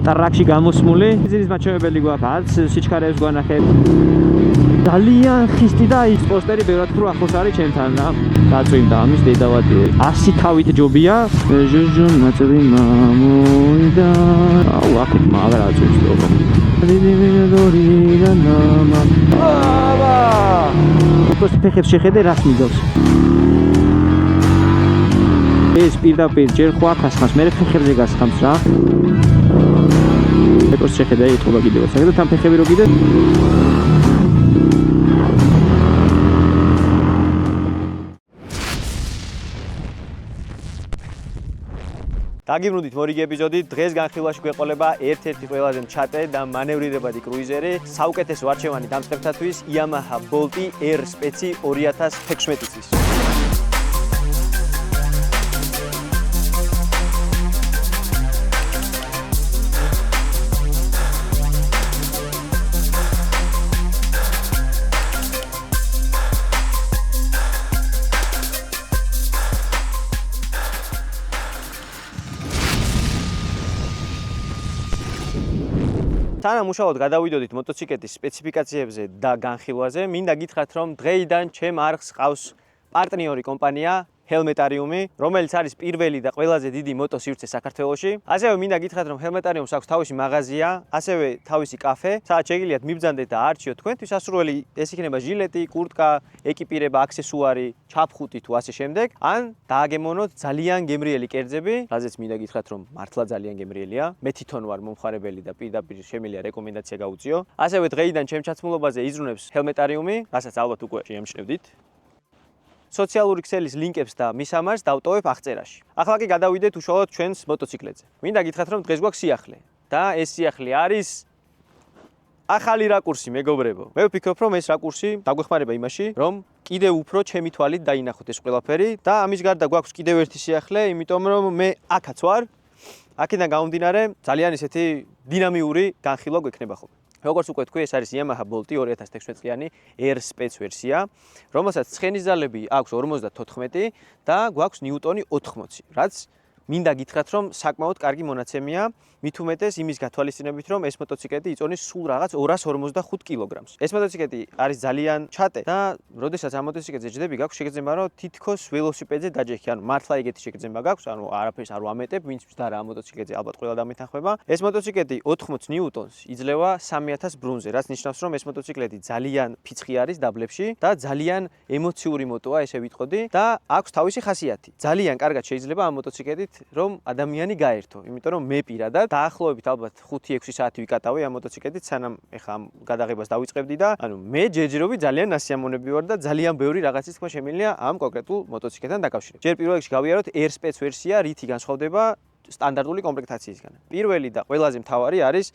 ტრაქში გამოსმული. ძილის მაჩვენებელი გვაქვს, სიჩქარეებს გვანახეთ. ძალიან ხისტი და ის პოსტერი ბევრად უფრო ახლოს არის ჩემთან და გაწვიმდა ამის დედავადი. 100 თავით ჯობია. ჟუჟუნ ნაწილი მამოიდა. აუ, აქეთ მაგარ აწვიმს თქო. აბა! უბრალოდ ფეხებს შეხედე რას მიგავს. ეს პირდაპირ ჯერ ხო ახასხამს, მე ფეხებზე გასხამს რა. ეკოს შეხედე ეთქობა კიდევ საერთოდ თან ფეხები რო კიდე დაგიბრუნდით მორიგი ეპიზოდი. დღეს განხილვაში გვეყოლება ერთ-ერთი ყველაზე მჩატე და მანევრირებადი კრუიზერი, საუკეთესო არჩევანი დამწყებთათვის Yamaha Bolt Air Speci 2016 წლის. თანამუშაოდ გადავიდოდით მოტოციკლის სპეციფიკაციებზე და განხილვაზე. მინდა გითხრათ, რომ დღეიდან ჩემ არხს ყავს პარტნიორი კომპანია Helmetarium, რომელიც არის პირველი და ყველაზე დიდი მოტოსივრცე საქართველოში. ასევე მინდა გითხრათ, რომ Helmetarium-ს აქვს თავისი მაღაზია, ასევე თავისი კაფე, სადაც შეგიძლიათ მიბრძანდეთ და არჩიოთ თქვენთვის ასურველი, ეს იქნება ჟილეტი, კურტკა, ეკიპირება, აქსესუარი, ჩაფხუტი თუ ასე შემდეგ, ან დააგემონოთ ძალიან გემრიელი კერძები, რაზეც მინდა გითხრათ, რომ მართლა ძალიან გემრიელია. მე თვითონ ვარ მომხარებელი და პირდაპირ შემიძლია რეკომენდაცია გაუწიო. ასევე დღეიდან ჩემ ჩაცმულობაზე იზრუნებს Helmetarium, რასაც ალბათ უკვე შეამჩნევდით. სოციალური ქსელის ლინკებს და მისამართს დავტოვებ აღწერაში. ახლა კი გადავიდეთ უშუალოდ ჩვენს მოტოციკლებზე. მინდა გითხრათ, რომ დღეს გვაქვს სიახლე და ეს სიახლე არის ახალი რაკურსი, მეგობრებო. მე ვფიქრობ, რომ ეს რაკურსი დაგვეხმარება იმაში, რომ კიდევ უფრო ჩემი თვალით დაინახოთ ეს ყველაფერი და ამის გარდა გვაქვს კიდევ ერთი სიახლე, იმიტომ რომ მე აქაც ვარ. აქედან გამომდინარე, ძალიან ისეთი დინამიური განხილვა გვექნება ხოლმე. როგორც უკვე თქვი, ეს არის Yamaha Bolt 2016 წლიანი Air Spec ვერსია, რომელსაც ცხენის ძალები აქვს 54 და გვაქვს ნიუტონი 80, რაც მინდა გითხრათ, რომ საკმაოდ კარგი მონაცემია, მით უმეტეს იმის გათვალისწინებით, რომ ეს მოტოციკლეტი იწონის სულ რაღაც 245 კილოგრამს. ეს მოტოციკლეტი არის ძალიან ჩატე და როდესაც ამ მოტოციკლეტზე ჯდები, გაქვს შეგრძნება, რომ თითქოს ველოსიპედზე დაჯექი, ანუ მართლა ეგეთი შეგრძნება გაქვს, ანუ არაფერს არ ვამეტებ, ვინც მჯდარა ამ მოტოციკლეტზე, ალბათ ყველა დამეთანხმება. ეს მოტოციკლეტი 80 ნიუტონს იძლევა 3000 ბრუნზე, რაც ნიშნავს, რომ ეს მოტოციკლეტი ძალიან ფიცხი არის დაბლებში და ძალიან ემოციური მოტოა, ესე ვიტყოდი და აქვს თავისი ხასიათი. ძალიან კარგად შეიძლება ამ მოტოციკლეტით რომ ადამიანი გაერთო, იმიტომ რომ მე პირადად დაახლოებით ალბათ 5-6 საათი ვიკატავი ამ მოტოციკლეტით, სანამ ეხა ამ გადაღებას დავიწყებდი და ანუ მე ჯერჯერობით ძალიან ასიამონები ვარ და ძალიან ბევრი რაღაცის თქმა შემიძლია ამ კონკრეტულ მოტოციკლეტთან დაკავშირებით. ჯერ პირველ რიგში გავიაროთ Air Spec ვერსია, რითი განსხვავდება სტანდარტული კომპლექტაციისგან. პირველი და ყველაზე მთავარი არის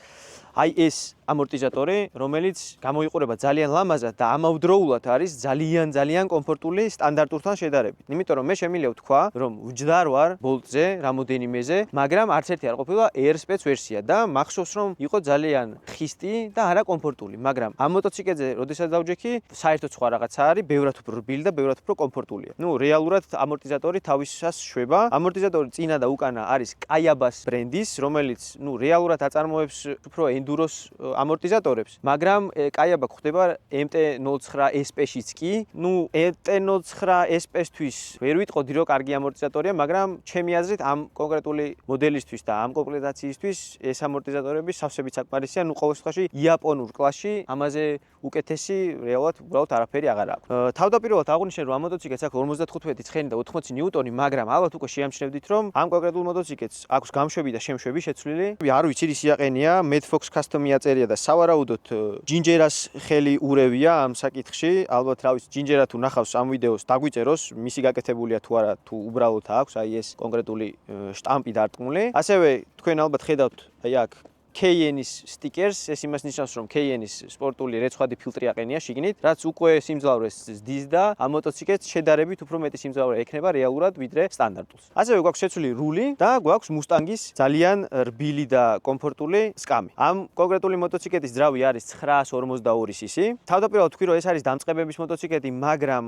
IS ამორტიზატორი, რომელიც გამოიყურება ძალიან ლამაზად და ამავდროულად არის ძალიან კომფორტული სტანდარტურთან შედარებით. იმიტომ რომ მე შემიძლია ვთქვა, რომ ვჯდარ ვარ Bolt-ზე რამოდენიმეზე, მაგრამ არც ერთი არ ყოფილა Air Spec ვერსია და მახსოვს რომ იყო ძალიან ხისტი და არა კომფორტული, მაგრამ ამ მოტოციკლეტზე როდესაც დავჯექი, საერთოდ სხვა რაღაცა არის, ბევრად უფრო რბილი და ბევრად უფრო კომფორტულია. ნუ რეალურად ამორტიზატორი თავისას შვება. ამორტიზატორი წინა და უკანა არის Kayabas ბრენდის, რომელიც ნუ რეალურად აწარმოებს უფრო ენდუროს ამორტიზატორებს, მაგრამ Kayaba გვხდება MT-09 SP-შიც კი. ნუ MT-09 SP-თვის ვერ ვიტყოდი, რომ კარგი ამორტიზატორია, მაგრამ ჩემი აზრით ამ კონკრეტული მოდელისთვის და ამ კომპლექტაციისთვის ეს ამორტიზატორები სავსებით საკმარისია. ნუ ყოველ შემთხვევაში იაპონურ კლასში ამაზე უკეთესი რეალურად უბრალოდ არაფერი აღარ აქვს. თავდაპირველად აღვნიშნე, რომ ამ მოტოციკლეტს აქვს 55 ცხენი და 80 ნიუტონი, მაგრამ ალბათ უკვე შეამჩნევდით, რომ ამ კონკრეტულ მოტოციკლეტს აქვს გამშვები და შემშვები შეცვლილი. არ ვიცი რის იაყენია, Medfox Custom წერია და სავარაუდოდ ჯინჯერას ხელი ურევია ამ საკითხში. ალბათ რა ვიცი, ჯინჯერა თუ ნახავს ამ ვიდეოს, დაგვიწეროს, მისი გაკეთებულია თუ არა, თუ უბრალოდ აქვს აი ეს კონკრეტული შტამპი დარტყმული. ასევე თქვენ ალბათ ხედავთ, აი აქ KN-ის სტიკერს, ეს იმას ნიშნავს, რომ KN-ის სპორტული რეცხვადი ფილტრი აყენია შიგნით, რაც უკვე სიმძლავრეს ზდის და ამ მოტოციკლს შედარებით უფრო მეტი სიმძლავრე ექნება რეალურად ვიდრე სტანდარტულს. ასევე გვაქვს შეცვლილი რული და გვაქვს Mustang-ის ძალიან რბილი და კომფორტული სკამი. ამ კონკრეტული მოტოციკლის ძრავი არის 942 cc. თავდაპირველად თქვი, რომ ეს არის დამწყებების მოტოციკლი, მაგრამ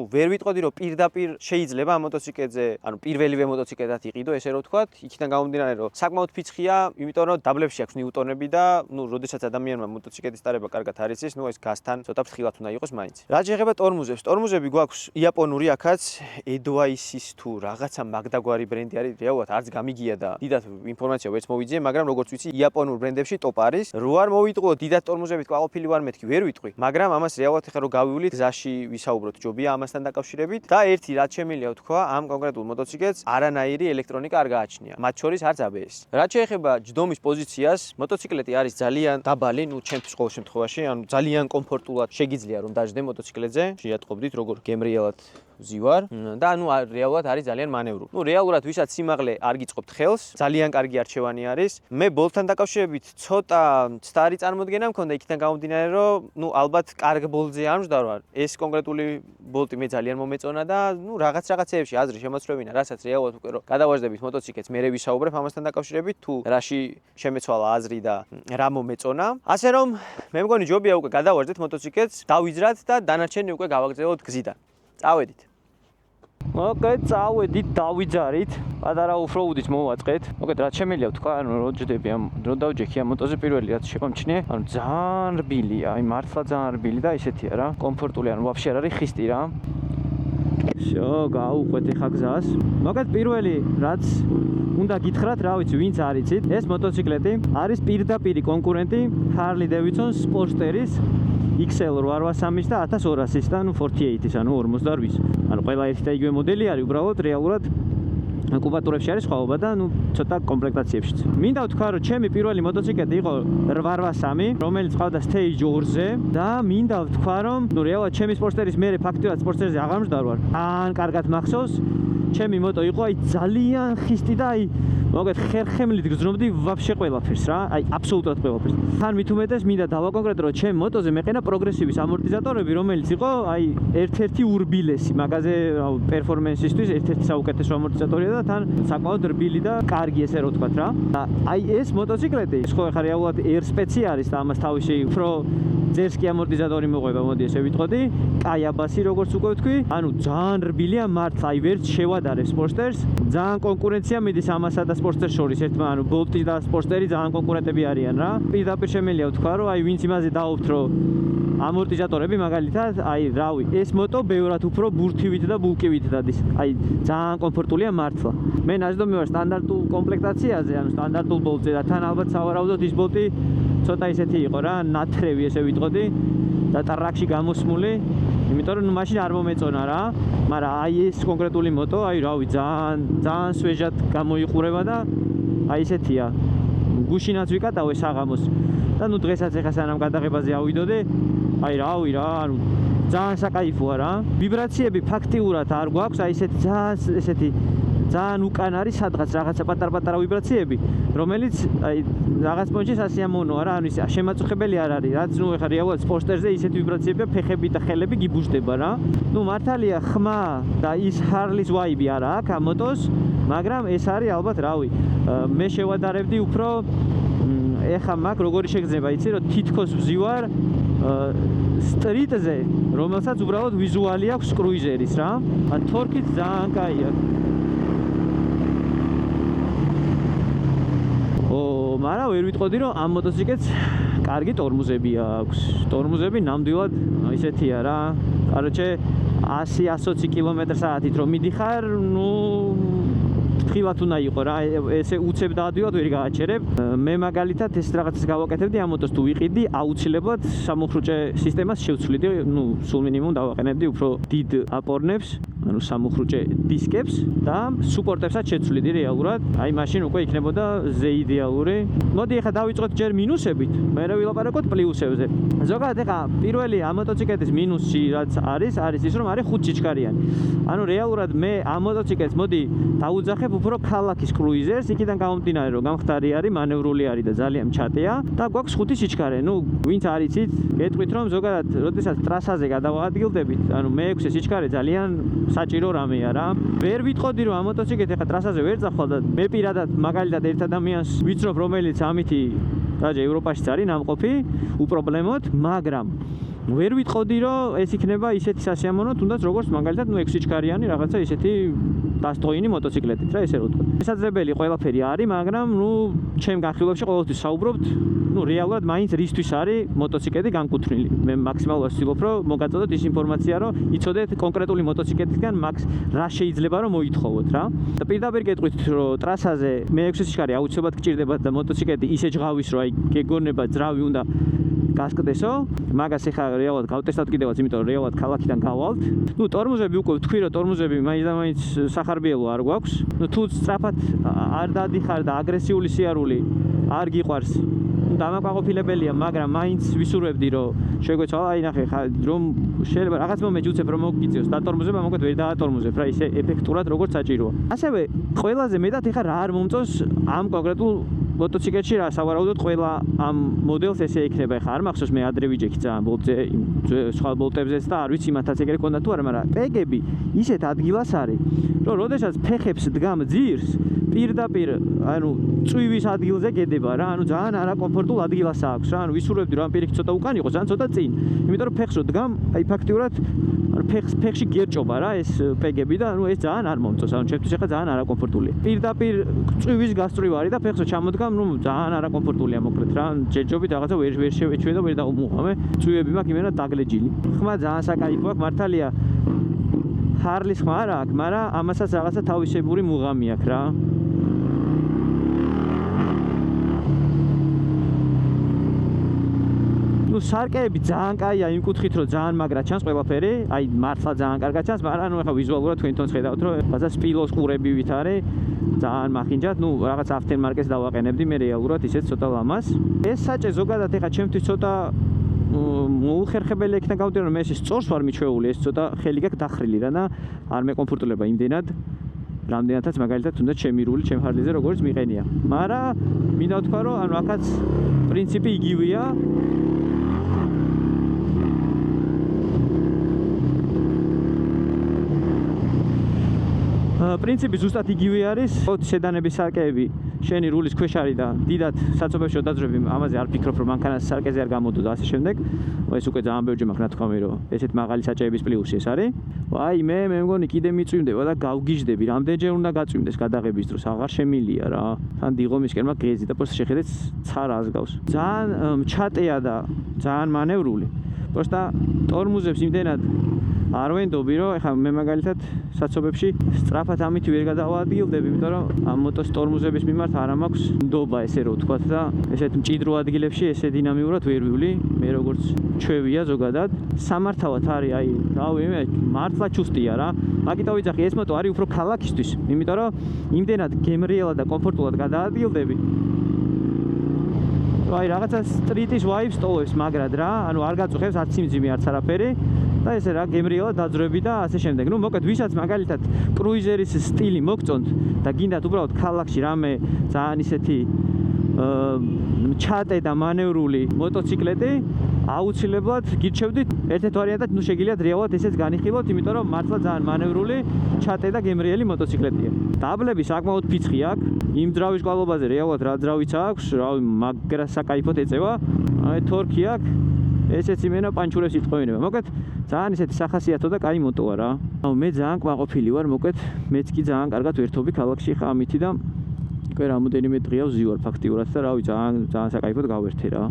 ვერ ვიტყოდი, რომ პირდაპირ შეიძლება ამ მოტოციკლზე, პირველივე მოტოციკლად იყიდო, ესე რომ ვთქვათ, იქიდან გამომდინარე, რომ საკმაოდ ფიცხია, იმიტომ რომ დაბლებში აქვს ნიუტონები და როდესაც ადამიანმა მოტოციკლის ტარება კარგად არ იცის, ეს გასთან ცოტა ფრთხილად უნდა იყოს მაინც. რაც შეეხება ტორმუზებს, ტორმუზები გვაქვს იაპონური, აქაც Edoisis თუ რაღაცა მაგდაგვარი ბრენდი არის, რეალურად არც გამიგია და დიდად ინფორმაცია ვერც მოვიძიე, მაგრამ როგორც ვიცი, იაპონურ ბრენდებში ტოპ არის. რო არ მოვიტყო დიდად ტორმუზებით კვალოფილი ვარ მეთქი, ვერ ვიტყვი, მაგრამ ამას რეალურად ხა რო გავივლით გზაში ვისაუბროთ ჯობია ამასთან დაკავშირებით და ერთი რაც შემიძლია ვთქვა, ამ კონკრეტულ მოტოციკლს არანაირი ელექტრონიკა არ გააჩნია. მათ შორის არც ABS. რაც შეეხება ჯდომის პოზიციას, მოტოციკლეტი არის ძალიან დაბალი, ჩემთვის ყოველ შემთხვევაში, ძალიან კომფორტულად შეგიძლია რომ დაждდე მოტოციკლებზე, შეატყობდით როგორ გემრიელად ვზივარ და რეალურად არის ძალიან მანევრული. რეალურად ვისაც სიმაღლე არ გიწყობთ ხელს, ძალიან კარგი არჩევანი არის. მე ბოლტთან დაკავშირებით ცოტა ცდარი წარმოდგენა მქონდა იქიდან გამომდინარე, რომ ალბათ კარგ ბოლტზე არ მждარ. ეს კონკრეტული ბოლტი მე ძალიან მომეწონა და რაღაცეებში აზრი შემოწმევინა, რასაც რეალურად უკვე რომ გადავაждდებით მოტოციკლს, მე ვისაუბრებ ამასთან დაკავშირებით, თუ რაში შემეცვალა აზრი და რა მომეწონა. ასე რომ მე მგონი ჯობია უკვე გადავაждდეთ მოტოციკლს, დავიძრათ და დანარჩენი უკვე გავაგზავნოთ გზიდან. წავედით. მოკეთ, წავედით, დავიძარით. პატარა ოფროუდით მოვაწყეთ. მოკეთ, რაც შემიძლია ვთქვა, რო ჯდები რო დავჯექი ამ მოტოზე პირველი რაც შეყვამჩნიე, ძალიან რბილია, მართლა ძალიან რბილი და ისეთია რა, კომფორტული, ვაფშე არ არის ხისტი რა. всё, გაუყვეთ ახლა გზას. მოკეთ, პირველი რაც უნდა გითხრათ, რა ვიცი, ვინც არიცით, ეს მოტოციკლეტი არის პირდაპირი კონკურენტი Harley Davidson Sportster-ის XL 803-ის და 1200-ის და 48-ის, 48-ის. ყველა ერთი და იგივე მოდელი არის, უბრალოდ რეალურად კუბატურებში არის სხვაობა და ცოტა კომპლექტაციებშიც. მინდა ვთქვა, რომ ჩემი პირველი მოტოციკლეტი იყო 883, რომელიც ყავდა Stage 2-ზე და მინდა ვთქვა, რომ რეალურად ჩემი სპორტსტერის მე ფაქტიურად სპორტსტერზე აღარ მждარ ვარ. ან კარგად მახსოვს, ჩემი მოტო იყო ძალიან ხისტი და მოგეთ ხერხემლით გზნობდი ვაფშე ყველაფერს რა, აბსოლუტურად ყველაფერს. თან მით უმეტეს მინდა დავაკონკრეტო, რომ ჩემ მოტოზე მეყენა პროგრესივის ამორტიზატორები, რომელიც იყო ერთ-ერთი ურბილესი მაგაზე პერფორმანსისთვის, ერთ-ერთი საუკეთესო ამორტიზატორია და თან საკმაოდ რბილი და კარგი ესე რო ვთქვათ რა. ეს მოტოციკლეტი, ხო ხარ რეალურად air spec-ი არის და ამას თავისი უფრო ძერსკი ამორტიზატორი მოყვება, მოდი ესე ვიტყოდი. კაი აბასი როგორც უკვე ვთქვი, ძალიან რბილია მართლა, ვერც შევადარებ სპორტსტერს, ძალიან კონკურენცია მიდის ამასა და სპორტსტერს შორის ერთმა, ბოლტი და სპორტსტერი ძალიან კონკურენტები არიან რა. პირდაპირ შემიძლია ვთქვა, რომ ვინც იმაზე დააუბრთ, რომ ამორტიზატორები მაგალითად, რავი, ეს მოტო ბევრად უფრო ბურთივით და ბულკივით დადის. ძალიან კომფორტულია მართლა. მე ნაჯდომი ვარ სტანდარტულ კომპლექტაციაზე, სტანდარტულ ბოლტზე და თან ალბათ სავარაუდოდ ის ბოლტი ცოტა ისეთი იყო რა, ნათრევი ესე ვიტყოდი და ტრაქში გამოსმული, იმიტომ რომ მაშინ არ მომეწონა რა, მაგრამ ეს კონკრეტული მოტო, რავი, ძალიან სვეჟად გამოიყურება და ისეთია. გუშინაც ვიკატავე საღამოს და დღესაც ახლა სანამ გადაღებაზე ავიდოდე, რავი რა, ძალიან საკაიფოა რა. ვიბრაციები ფაქტიურად არ გვაქვს, ესეთი ძალიან უკან არის სადღაც რაღაცა პატარ-პატარა ვიბრაციები, რომელიც რაღაც პონჩის ასიამოვნოა რა, შემაწუხებელი არ არის, რაც ახლა რეალურად სპორტსტერზე ისეთი ვიბრაციებია, ფეხები და ხელები გიბუჟდება რა. მართალია ხმა და ის Harley-ს ვაიბი არა აქვს ამ მოტოს, მაგრამ ეს არის ალბათ რავი, მე შევადარებდი უფრო ეხა მაგ როგორი შეგრძნება, იცი რომ თითქოს ვზივარ სტრიტზე, რომელსაც უბრალოდ ვიზუალი აქვს კრუიზერის რა. თორქით ძალიან კაია. მაგრამ ვერ ვიტყოდი, რომ ამ მოტოციკლს კარგი ტორმუზები აქვს. ტორმუზები ნამდვილად ისეთია რა. კაროჩე 100-120 კმ/სთ-ით რომ მიდიხარ, ფრთხილად უნდა იყო რა, ესე უცებ დაადვილად ვერ გააჩერებ. მე მაგალითად ეს რაღაცას გავაკეთებდი ამ მოტოს თუ ვიყიდი, აუცილებლად სამუხრუჭე სისტემას შევცვლიდი, სულ მინიმუმ დავაყენებდი უფრო დიდ აპორნებს, სამუხრუჭე დისკებს და სუპორტებსაც შეცვლიდი რეალურად. მაშინ უკვე იქნებოდა ზეიდეალური. მოდი ახლა დავიწყოთ ჯერ მინუსებით, მერე ვილაპარაკოთ პლუსებზე. ზოგადად ახლა პირველი ამ მოტოციკლეთის მინუსი რაც არის ის რომ არის 5 სიჩქარიანი. რეალურად მე ამ მოტოციკლს მოდი დავუძახებ უფრო ქალაქის კრუიზერს, იქიდან გამომდინარე, რომ გამხდარი არის, მანევრული არის და ძალიან მჩატეა და გვაქვს 5 სიჩქარე. ნუ ვინც არ იცით, გეტყვით რომ ზოგადად, როდესაც ტრასაზე გადავადგილდებით, ანუ მე-6 სიჩქარე ძალიან საჭირო რამეა რა. ვერ ვიტყოდი რომ ამ მოტოციკლით ახლა ტრასაზე ვერ წახვალ და მე პირადად მაგალითად ერთ ადამიანს ვიცნობ, რომელიც ამითი რაჯა ევროპაშიც არის ნამყოფი, უპრობლემოდ, მაგრამ ვერ ვიტყოდი რომ ეს იქნება ისეთი სასიამოვნო, თუნდაც როგორც მაგალითად 6 სიჩქარიანი რაღაცა ისეთი დასტოინი მოტოციკლეტით რა, ესე რომ ვთქვა. შესაძლებელი ყველაფერი არის, მაგრამ ჩემ განხილვებში ყოველთვის საუბრობთ, რეალურად მაინც რისთვის არის მოტოციკლეტი განკუთვნილი. მე მაქსიმალურად ვცდილობ რომ მოგაწოდოთ ის ინფორმაცია, რომ იცოდეთ კონკრეტული მოტოციკლეტისგან მაქს რა შეიძლება რომ მოითხოვოთ რა. და პირდაპირ გეტყვით რომ ტრასაზე მე-6 სიჩქარე აუცილებლად გჭირდებათ და მოტოციკლეტი ისე ჯღავის რომ გეგონება ძრავი უნდა გასკდესო, მაგას ეხლა რეალურად გავტესტავთ კიდევაც, იმიტომ რომ რეალურად ქალაქიდან გავალთ. ტორმუზები უკვე ვთქვი, რომ ტორმუზები მაინც და მაინც სახარბიელო არ გვაქვს. თუ სწრაფად არ დადიხარ და აგრესიული სიარული არ გიყვარს, დამაკმაყოფილებელია, მაგრამ მაინც ვისურვებდი, რომ შეგვეცვალა, აი ნახე, რომ შეიძლება რაღაც მომენტში უცებ რომ მოგიწევს დატორმუზება, მოკლედ ვერ დაატორმუზებ რა, ისე ეფექტურად როგორც საჭიროა. ასევე ყველაზე მეტად ეხლა რა არ მომწონს ამ კონკრეტულ მოტოციკლეტში რა, სავარაუდოდ ყველა ამ მოდელს ესე იქნება. ეხლა არ მახსოვს, მე ადრე ვიჯექი ძალიან ბოლტზე, სხვა ბოლტებზეც და არ ვიცი მათაც ეგრე ქონდა თუ არა, მაგრამ პეგები ისეთ ადგილას არის, რომ როდესაც ფეხებს დგამ ძირს, პირდაპირ, ანუ წვივის ადგილზე გედება რა, ანუ ძალიან არაკომფორტულ ადგილას აქვს რა, ანუ ვისურვებდი რომ პირიქით ცოტა უკან იყოს, ან ცოტა წინ. იმიტომ რომ ფეხს რო დგამ, აი ფაქტიურად ფეხში გერჭობა რა ეს პეგები და ანუ ეს ძალიან არ მომწონს, ანუ ჩემთვის ახლა ძალიან არაკომფორტულია. პირდაპირ წვივის გასწვრივ არის და ფეხს რო ჩამოდგამ, ძალიან არაკომფორტულია მოკლედ რა, ჯერჯობით რაღაცა ვერ შევეჩვე და ვერ დავუმუღამე. წვივები მაქვს იმენად დაგლეჯილი. ხმა ძალიან საკაიფო აქვს, მართალია ჰარლის ხმა არ აქვს, მაგრამ ამასაც რაღაცა თავისებური მუღამი აქვს რა. სარკეები ძალიან კაია იმ კუთხით, რომ ძალიან მაგრად ჩანს ყველაფერი, აი მართლა ძალიან კარგად ჩანს, მაგრამ ახლა ვიზუალურად თქვენ თვითონ ხედავთ, რომ რაღაცა სპილოს ყურებივით არის, ძალიან მახინჯად, რაღაც aftermarket-ს დავაყენებდი მე რეალურად ისეთ ცოტა ლამას. ეს საჭე ზოგადად ახლა ჩემთვის ცოტა მოუხერხებელი იქნა გავდიო, რომ მე ეს სწორს ვარ მიჩვეული, ეს ცოტა ხელი გაქვს დახრილი რა და არ მეკომფორტულება იმდენად. რამდენადაც მაგალითად თუნდაც ჩემი რული, ჩემ ჰარლიზე როგორც მიყენია. მაგრამ მინდა ვთქვა, რომ ანუ აქაც პრინციპი იგივეა. პრინციპი ზუსტად იგივე არის. შედანების სარკეები შენი rulis ქვეშ არის და დიდად საცობებში დაძრები, ამაზე არ ფიქრობ, რომ მანქანას სარკეზე არ გამოდო და ასე შემდეგ. ეს უკვე ძალიან ბევრჯერ მაქვს ნათქვამი, რომ ესეთ მაღალი საჭეების პლუსი ეს არის. აი მე მგონი კიდე მიწვიმდება და გავგიჟდები, რამდენჯერ უნდა გაწვიმდეს გადაღების დროს, აღარ შემილია რა. თან დიღომისკენ მაგ გეზი და პროსტა შეხედეთ ცარა აზგავს. ძალიან ჩატეა და ძალიან მანევრული. პროსტა ტორმუზებს იმდენად არ ვენდობი, რომ ეხლა მე მაგალითად საცობებში სწრაფად ამით ვერ გადავადგილდები, იმიტომ რომ ამ მოტოს ტორმუზების მიმართ არ მაქვს ნდობა, ესე რომ ვთქვათ და ესეთ მჭიდრო ადგილებში ესე დინამიურად ვერ ვივლი, მე როგორც ჩვევია ზოგადად. სამართავად არის, აი, რავი, მე მართლა ჩუსტია რა. მაგიტო ვიძახი, ეს მოტო არის უფრო ქალაქისთვის, იმიტომ რომ იმდენად გემრიელად და კომფორტულად გადაადგილდები. აი, რაღაცა სტრიტის ვაიბს ტოვებს მაგრად რა, ანუ არ გაწუხებს არც სიმძიმე, არც არაფერი. და ესე რა გემრიელად დაძრები და ასე შემდეგ. მოკლედ ვისაც მაგალითად კრუიზერის სტილი მოგწონთ და გინდათ უბრალოდ ქალაქში რამე ძალიან ისეთი ჩატე და მანევრული მოტოციკლეტი, აუცილებლად გირჩევდით ერთ-ერთ ვარიანტად, შეგიძლიათ რეალურად ესეც განიხილოთ, იმიტომ რომ მართლა ძალიან მანევრული, ჩატე და გემრიელი მოტოციკლეტია. დაბლები საკმაოდ ფიცხი აქვს, იმ ძრავის კვალობაზე რეალურად რა ძრავიც აქვს, რავი, მაგრა საკაიფოდ ეწევა. აი თორქი აქვს. ესეც იმენა პანჩურებს იტყოვინება. მოკლედ ძალიან ისეთი სახასიათო და კაი მოტოა რა. მე ძალიან კმაყოფილი ვარ, მოკლედ მეც კი ძალიან კარგად ვერთობი ქალაქში ხა ამითი და უკვე რამოდენიმე დღეა ვზივარ ფაქტიურად და რავი, ძალიან საკაიფოდ გავერთე რა.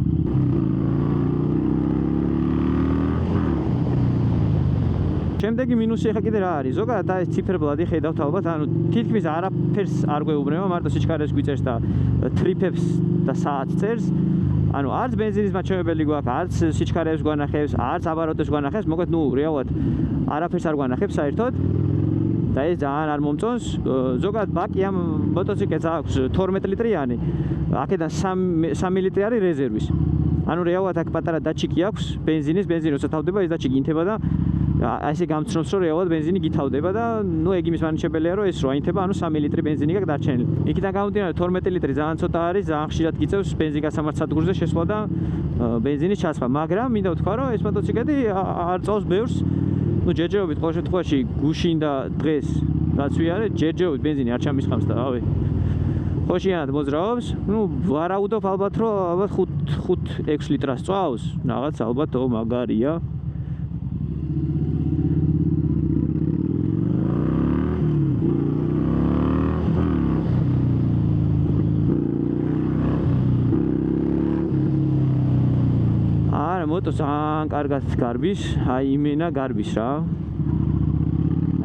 შემდეგი მინუსი ახლა კიდე რა არის? ზოგადად ეს ციფერბლადი ხედავთ ალბათ, ანუ თითქმის არაფერს არ გვეუბნება, მარტო სიჩქარეს გვიწერს და ტრიპებს და საათს წერს. ანუ არც ბენზინის მაჩვენებელი გვაქვს, არც სიჩქარეს გვანახებს, არც აბაროტებს გვანახებს, მოკლედ რეალურად არაფერს არ გვანახებს საერთოდ. და ეს ძალიან არ მომწონს. ზოგადად ბაკი ამ მოტოციკლეთს აქვს 12 ლიტრიანი, აქედან 3 ლიტრი არის რეზერვის. ანუ რეალურად აქ პატარა დაჩიკი აქვს, ბენზინის, როცა თავდება ეს დაჩიკი ინთება და ასე გამცნობს, რომ რეალურად ბენზინი გითავდება და ნუ ეგ იმის მანიჭებელია, რომ ეს რო აინთება, ანუ 3 ლიტრი ბენზინი გაქვს დარჩენილი. იქიდან გამომდინარე 12 ლიტრი ძალიან ცოტა არის, ძალიან ხშირად გიწევს ბენზინ გასამართ სადგურზე შესვლა და ბენზინის ჩასხმა. მაგრამ მინდა ვთქვა, რომ ეს მოტოციკლეტი არ წავს ბევრს. ნუ ჯერჯერობით ყოველ შემთხვევაში გუშინ და დღეს რაც ვიარე, ჯერჯერობით ბენზინი არ ჩამისხამს და რავი. ხოშიანად მოძრაობს. ნუ ვარაუდობ ალბათ, რომ ალბათ 5-6 ლიტრას წავს. რაღაც ალბათ მაგარია. მოტო ძალიან კარგად გარბის, აი იმენა გარბის რა.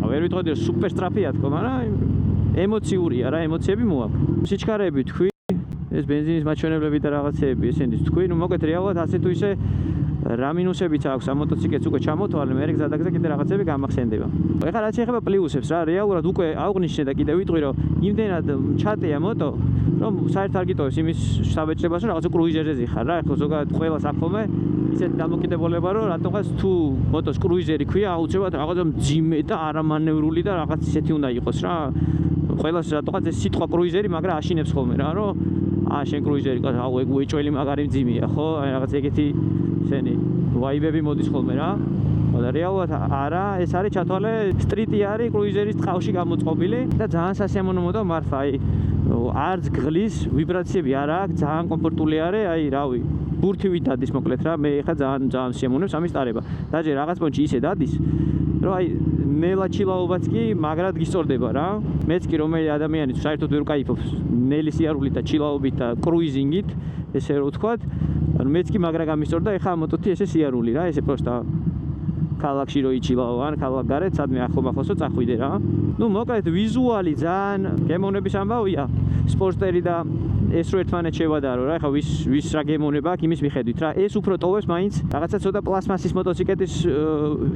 ვერ ვიტყოდი რომ სუპერ სტრაფია თქო, მაგრამ ემოციურია რა, ემოციები მოაქვს. სიჩქარეები თქვი, ეს ბენზინის მაჩვენებლები და რაღაცეები, ესენიც თქვი, ნუ მოგეთ რეალურად ასე თუ ისე რა მინუსებიც აქვს ამ მოტოციკლეტს უკვე ჩამოთვალე, მე გზადაგზა კიდე რაღაცები გამახსენდება. ეხლა რაც შეეხება პლუსებს რა, რეალურად უკვე აღვნიშნე და კიდე ვიტყვი რომ იმდენად ჩატეა მოტო, რომ საერთოდ არ გიტოვებს იმის საბეჭდებას, რომ რაღაცა კრუიზერზე ხარ რა. ეხლა ზოგადად ყველას აქვს ხოლმე ისეთი დამოკიდებულება, რომ რატომღაც თუ მოტოს კრუიზერი ქვია, აუცილებლად რაღაცა მძიმე და არამანევრული და რაღაც ისეთი უნდა იყოს რა. ყველას რატომღაც ეს სიტყვა კრუიზერი, მაგრამ აშინებს ხოლმე რა, რომ შენ კრუიზერი ყავს, აუ ეგ უეჭველი მაგარი მძიმეა, ხო? აი რაღაც ეგეთი ისენი ვაიბები მოდის ხოლმე რა. და რეალურად არა, ეს არის ჩათვალე სტრიტი არის კრუიზერის ტყავში გამოწყობილი და ძალიან სასიამოვნო მოდო მართლა, აი არც გღლის, ვიბრაციები არ აქვს, ძალიან კომფორტული არის, აი რავი, ბურთივით დადის მოკლედ რა, მე ხა ძალიან შემონებს ამის ტარება. დაჟე რაღაც პონჩი ისე დადის, რომ აი ნელა ჩილაობაც კი მაგრად გისწორდება რა. მეც კი რომელი ადამიანი თუ საერთოდ ვერ ვკაიფობს ნელი სიარულით და ჩილაობით და კრუიზინგით, ესე რომ ვთქვათ, ანუ მეც კი მაგრა გამისწორდა, ეხა მოტოთი ესე სიარული რა, ესე პროსტა ქალაქში რო იჩილაო, ან ქალაქ გარეთ სადმე ახლო-ახლოსო წახვიდე რა. ნუ მოკლედ ვიზუალი ძალიან გემოვნების ამბავია. სპორტერი და ეს რო ერთმანეთს შევადარო რა, ეხა ვის რა გემოვნება აქვს იმის მიხედვით რა. ეს უფრო ტოვებს მაინც რაღაცა ცოტა პლასმასის მოტოციკლეტის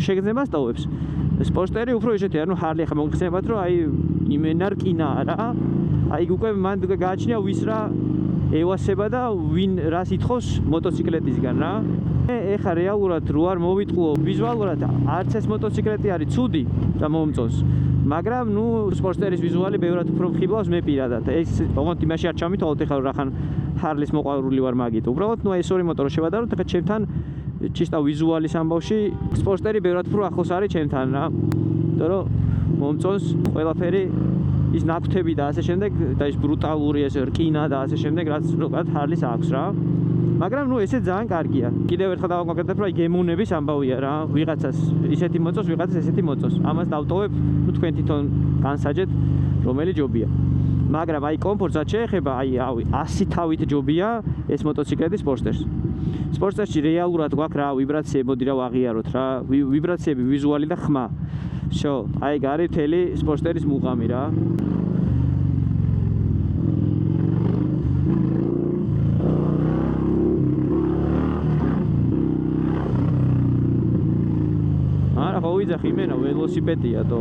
შეგრძნებას ტოვებს. სპორტერი უფრო ისეთი, ანუ ჰარლი ახლა მოგხსენებათ, რომ აი იმენა რკინაა რა. აი უკვე მან გააჩნია ვის რა ევასება და ვინ რას ითხოვს მოტოციკლეტისგან რა. ეხა რეალურად რო არ მოვიტყუო ვიზუალურად არც ეს მოტოციკლეტი არის ცუდი და მომწონს, მაგრამ ნუ სპორტერის ვიზუალი ბევრად უფრო მხიბლავს მე პირადად. ეს ოღონდ იმაში არ ჩამითვალოთ ეხლა რახან ჰარლის მოყვარული ვარ მაგით. უბრალოდ ნუ ეს ორი მოტორი შევადაროთ, ეხლა ჩემთან ჩისტა ვიზუალის ამბავში სპორტერი ბევრად უფრო ახლოს არის ჩემთან რა. იმიტომ რომ მომწონს ყველაფერი ის ნაკვთები და ასე შემდეგ და ის ბრუტალური ეს რკინა და ასე შემდეგ, რაც როგორ ჰარლის აქვს რა. მაგრამ ნუ ესე ძალიან კარგია. კიდევ ერთხელ დავაკონკრეტებ, რომ აი გემოვნების ამბავია რა. ვიღაცას ისეთი მოწონს, ვიღაცას ესეთი მოწონს. ამას დავტოვებ, ნუ თქვენ თვითონ განსაჯეთ, რომელი ჯობია. მაგრამ აი კომფორტსაც შეეხება, აი 100 თავით ჯობია ეს მოტოციკლეტი სპორტერს. სპორტერში რეალურად გვაქვს რა ვიბრაციები, მოდი რა ვაღიაროთ რა. ვიბრაციები, ვიზუალი და ხმა. შო, აი გარი მთელი სპორტერის მუღამი რა. არა, ხო ვიძახი იმენა ველოსიპედია თო.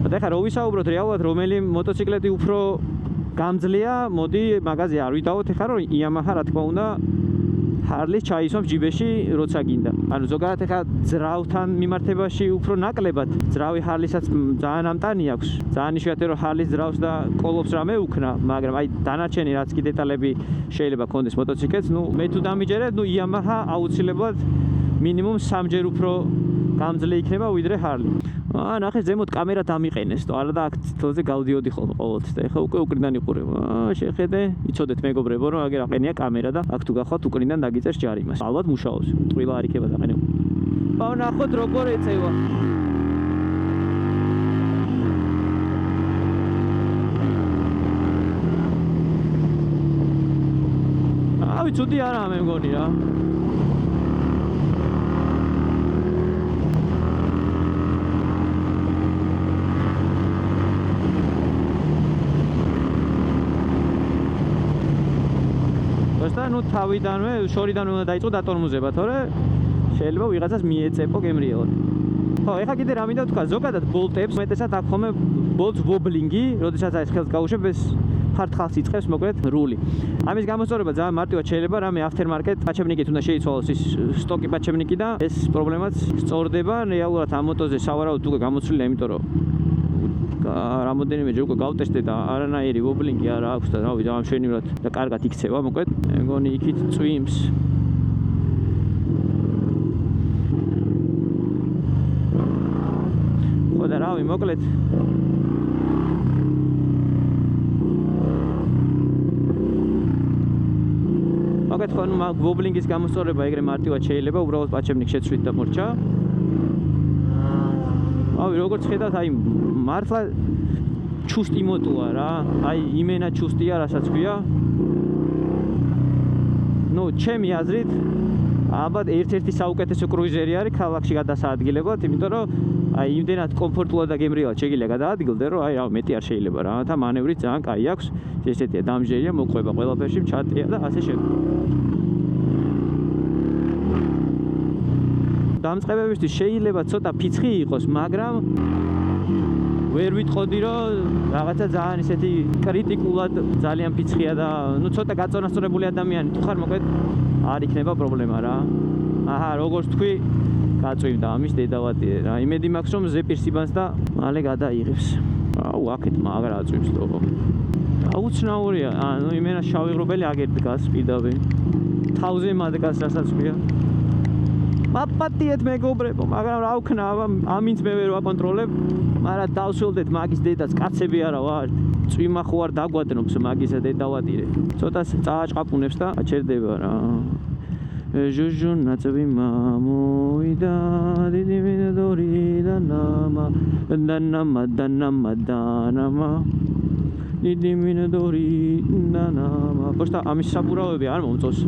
და ხა რო ვისაუბროთ რეალურად რომელი მოტოციკლეტი უფრო გამძლეა, მოდი მაგაზე არ ვიდაოთ ეხლა რომ იამაჰა რა თქმა უნდა ჰარლის ჩაისვამს ჯიბეში როცა გინდა. ანუ ზოგადად ეხლა ძრავთან მიმართებაში უფრო ნაკლებად ძრავი ჰარლისაც ძალიან ამტანი აქვს. ძალიან იშვიათია რომ ჰარლის ძრავს და კოლობს რამე უქნა, მაგრამ აი დანარჩენი რაც კი დეტალები შეიძლება ქონდეს მოტოციკლეტს, ნუ მე თუ დამიჯერებ, ნუ იამაჰა აუცილებლად მინიმუმ 3-ჯერ უფრო გამძლე იქნება ვიდრე ჰარლი. ნახე ზემოთ კამერა დამიყენეს, არა და აქ თოზე გავდიოდი ხოლმე ყოველთვის და ეხლა უკვე უკრიდან იყურებ. შეხედე, იცოდეთ მეგობრებო, რომ აგერ აყენია კამერა და აქ თუ გახვალთ უკრიდან დაგიწერს ჯარიმას. ალბათ მუშაობს, ტყილა არ იქნება დაყენებული. ნახოთ როგორ ეწევა. ცუდი არაა მე მგონი რა. ნუ თავიდანვე, შორიდანვე უნდა დაიწყო დატორმუზება, თორე შეიძლება ვიღაცას მიეწეპო გემრიელად. ხო, ეხლა კიდე რა მინდა ვთქვა, ზოგადად ბოლტებს უმეტესად აქვს ხოლმე ბოლტს ვობლინგი, როდესაც აი ხელს გაუშვებ ეს ფართხალს იწყებს მოკლედ რული. ამის გამოსწორება ძალიან მარტივად შეიძლება რამე aftermarket პაჩებნიკით უნდა შეიცვალოს ის სტოკი პაჩებნიკი და ეს პრობლემაც სწორდება. რეალურად ამ მოტოზე სავარაუდოდ უკვე გამოცვლილია, იმიტომ რომ რამოდენიმეჯერ უკვე გავტესტე და არანაირი ვობლინგი არ აქვს და რავი ძალიან მშვენივრად და კარგად იქცევა მოკლედ. მე მგონი იქით წვიმს. ხო და რავი მოკლედ მაგათ ხო ვობლინგის გამოსწორება ეგრე მარტივად შეიძლება, უბრალოდ პაჩებნიკ შეცვლით და მორჩა. ავი როგორც ხედავთ, აი მართლა ჩუსტი მოტოა რა. აი იმენა ჩუსტია, რასაც ქვია. ნუ ჩემი აზრით ალბათ ერთ-ერთი საუკეთესო კრუიზერი არის ქალაქში გადასაადგილებლად, იმიტომ რომ აი იმდენად კომფორტულად და გემრიელად შეგიძლია გადაადგილდე, რომ აი რა მეტი არ შეიძლება რა. და მანევრიც ძალიან კაი აქვს. ესეთია დამჟერია, მოყვება ყველაფერში, ჩატია და ასე შემდეგ. დამწყებებისთვის შეიძლება ცოტა ფიცხი იყოს, მაგრამ ვერ ვიტყოდი რომ რაღაცა ძალიან ისეთი კრიტიკულად ძალიან ფიცხია და ნუ ცოტა გაწონასწორებული ადამიანი თუ ხარ მოკლედ არ იქნება პრობლემა რა. აჰა, როგორც თქვი, გაწვიმდა ამის დედავატირე რა. იმედი მაქვს რომ ზეპირს იბანს და მალე გადაიღებს. აუ, აქეთ მაგრა აწვიმს თო. აუცნაურია, ანუ იმენა შავი ღრუბელი აგერ დგას პირდაპირ. თავზე მადგას რასაც ქვია. მაპატიეთ მეგობრებო, მაგრამ რა ვქნა, ამინც მე ვერ ვაკონტროლებ, მაგრამ დავსველდეთ მაგის დედას, კაცები არა ვარ. წვიმა ხო არ დაგვადნობს მაგისა დედავატირე. ცოტა წააჭყაპუნებს და აჩერდება რა. ჟუჟუ ნაცვი მამოიდა დიდი მინდორი და ნამა დიდი მინდორი და ნამა. პოსტა ამის საბურავები არ მომწონს.